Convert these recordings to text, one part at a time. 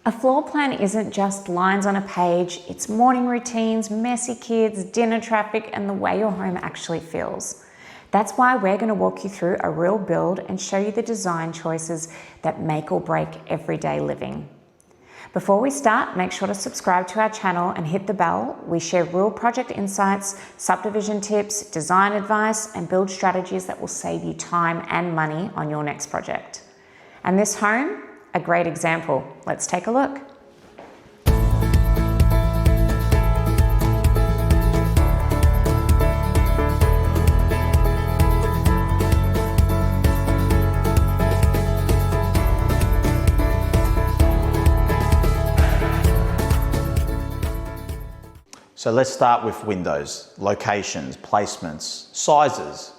A floor plan isn't just lines on a page, it's morning routines, messy kids, dinner traffic, and the way your home actually feels. That's why we're going to walk you through a real build and show you the design choices that make or break everyday living. Before we start, make sure to subscribe to our channel and hit the bell. We share real project insights, subdivision tips, design advice, and build strategies that will save you time and money on your next project. And this home, a great example. Let's take a look. So let's start with windows, locations, placements, sizes.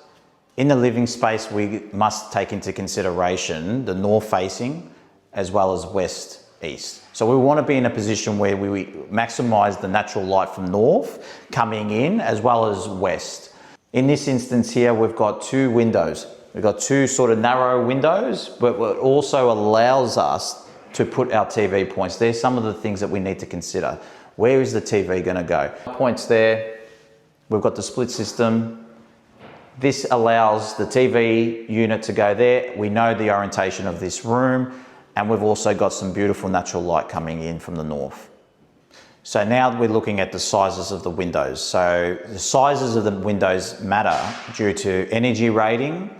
In the living space, we must take into consideration the north facing as well as west east. So we want to be in a position where we maximize the natural light from north coming in as well as west. In this instance here, we've got two windows. We've got two sort of narrow windows, but it also allows us to put our TV points. There's some of the things that we need to consider. Where is the TV going to go? Points there. We've got the split system. This allows the TV unit to go there. We know the orientation of this room, and we've also got some beautiful natural light coming in from the north. So now we're looking at the sizes of the windows. So the sizes of the windows matter due to energy rating.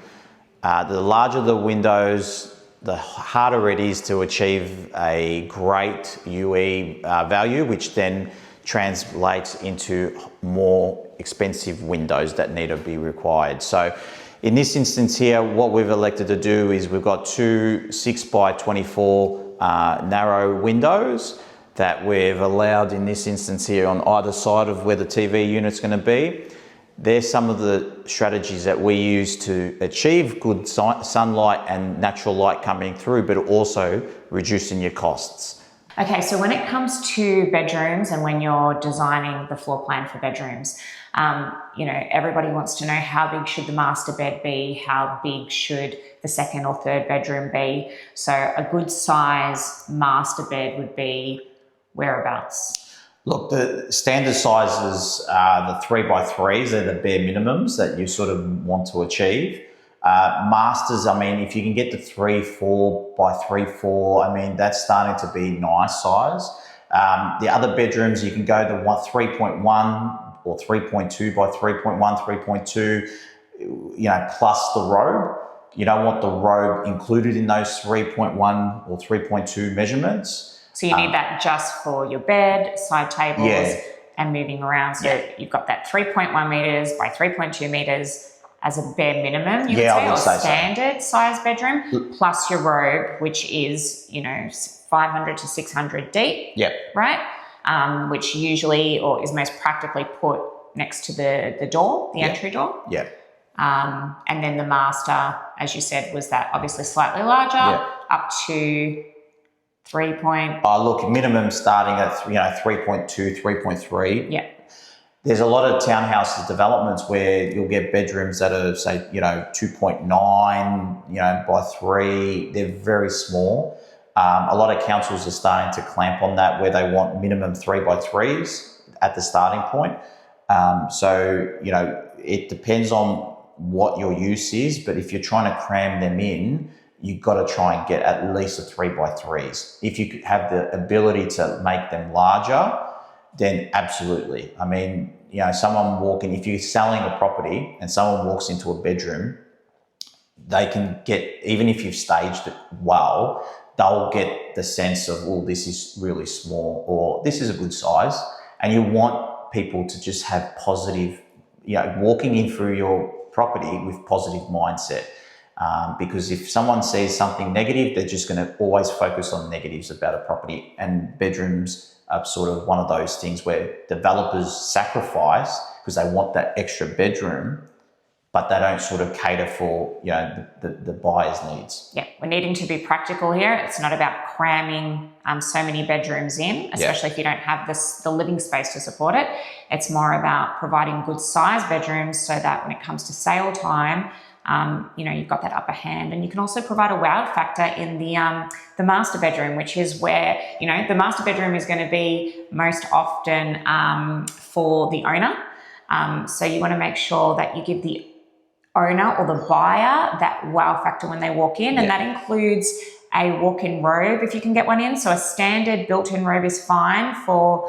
The larger the windows, the harder it is to achieve a great UE value, which then translates into more expensive windows that need to be required. So in this instance here, what we've elected to do is we've got two 6x24 narrow windows that we've allowed in this instance here on either side of where the TV unit's going to be. There's some of the strategies that we use to achieve good sunlight and natural light coming through, but also reducing your costs. Okay, so when it comes to bedrooms and when you're designing the floor plan for bedrooms, everybody wants to know how big should the master bed be, how big should the second or third bedroom be. So a good size master bed would be whereabouts? Look, the standard sizes are the 3x3s, they're the bare minimums that you sort of want to achieve. Masters, I mean, if you can get the 3-4x3-4, I mean, that's starting to be nice size. The other bedrooms, you can go the 3.1 or 3.2x3.1, 3.2, plus the robe. You don't want the robe included in those 3.1 or 3.2 measurements. So you need that just for your bed, side tables, and moving around. So you've got that 3.1 meters by 3.2 meters as a bare minimum, you would say, or standard size bedroom, plus your robe, which is, 500 to 600 deep, right? Which usually, or is most practically put next to the door, the entry door. And then the master, as you said, was that obviously slightly larger, up to 3. Look, minimum starting at 3.2, 3.3. There's a lot of townhouses developments where you'll get bedrooms that are say 2.9 by 3. They're very small. A lot of councils are starting to clamp on that where they want minimum 3x3s at the starting point. It depends on what your use is, but if you're trying to cram them in, you've got to try and get at least a 3x3s. If you have the ability to make them larger, then absolutely. I mean, someone walking, if you're selling a property and someone walks into a bedroom, they can get, even if you've staged it well, they'll get the sense of, oh, this is really small, or this is a good size. And you want people to just have positive, walking in through your property with positive mindset. Because if someone says something negative, they're just going to always focus on negatives about a property. And bedrooms are sort of one of those things where developers sacrifice because they want that extra bedroom, but they don't sort of cater for the buyer's needs. We're needing to be practical here. It's not about cramming so many bedrooms in, especially if you don't have the living space to support it. It's more about providing good size bedrooms so that when it comes to sale time, you've got that upper hand. And you can also provide a wow factor in the master bedroom, which is where, the master bedroom is going to be most often for the owner. So you want to make sure that you give the owner or the buyer that wow factor when they walk in, and that includes a walk-in robe if you can get one in. So a standard built-in robe is fine for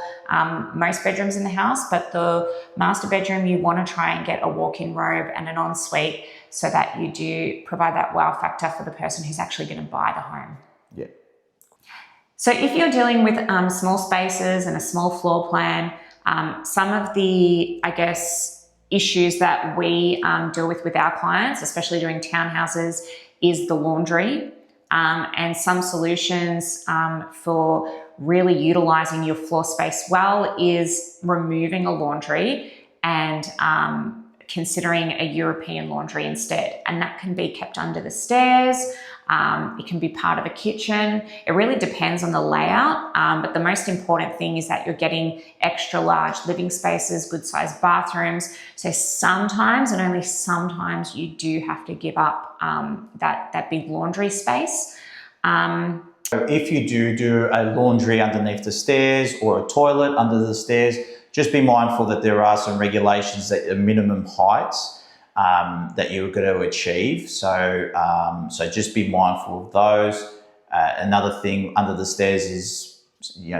most bedrooms in the house, but the master bedroom, you want to try and get a walk-in robe and an ensuite so that you do provide that wow factor for the person who's actually going to buy the home. Yeah. So if you're dealing with small spaces and a small floor plan, some of the, issues that we deal with our clients, especially doing townhouses, is the laundry. And some solutions for really utilizing your floor space well is removing a laundry and considering a European laundry instead. And that can be kept under the stairs. It can be part of a kitchen. It really depends on the layout. But the most important thing is that you're getting extra large living spaces, good sized bathrooms. So sometimes, and only sometimes, you do have to give up that big laundry space. If you do a laundry underneath the stairs or a toilet under the stairs, just be mindful that there are some regulations that are minimum heights that you're going to achieve. So just be mindful of those. Another thing under the stairs is,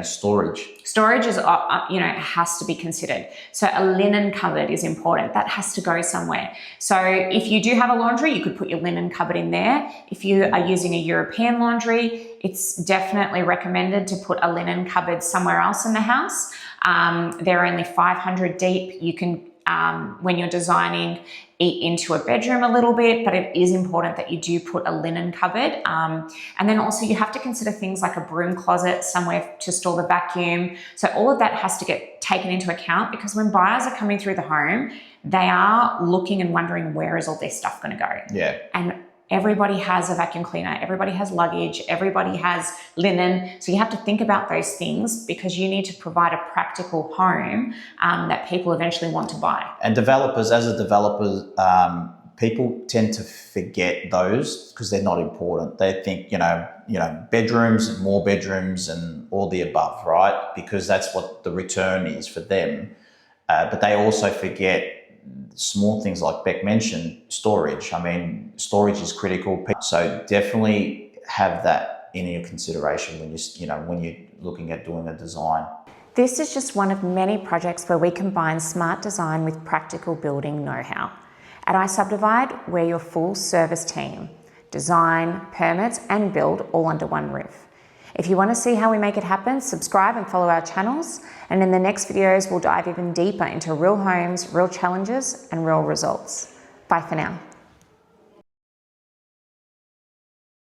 storage. Storage is, has to be considered. So a linen cupboard is important. That has to go somewhere. So if you do have a laundry, you could put your linen cupboard in there. If you are using a European laundry, it's definitely recommended to put a linen cupboard somewhere else in the house. They're only 500 deep. You can, when you're designing, eat into a bedroom a little bit, but it is important that you do put a linen cupboard. And then also you have to consider things like a broom closet, somewhere to store the vacuum. So all of that has to get taken into account, because when buyers are coming through the home, they are looking and wondering, where is all this stuff going to go? Yeah. And everybody has a vacuum cleaner, everybody has luggage, everybody has linen. So you have to think about those things, because you need to provide a practical home that people eventually want to buy. And developers, as a developer, people tend to forget those because they're not important. They think, bedrooms and more bedrooms and all the above, right? Because that's what the return is for them. But they also forget small things like Beck mentioned, storage. Storage is critical. So definitely have that in your consideration when you're looking at doing a design. This is just one of many projects where we combine smart design with practical building know-how. At iSubdivide, we're your full service team. Design, permits, and build all under one roof. If you want to see how we make it happen, subscribe and follow our channels. And in the next videos, we'll dive even deeper into real homes, real challenges, and real results. Bye for now.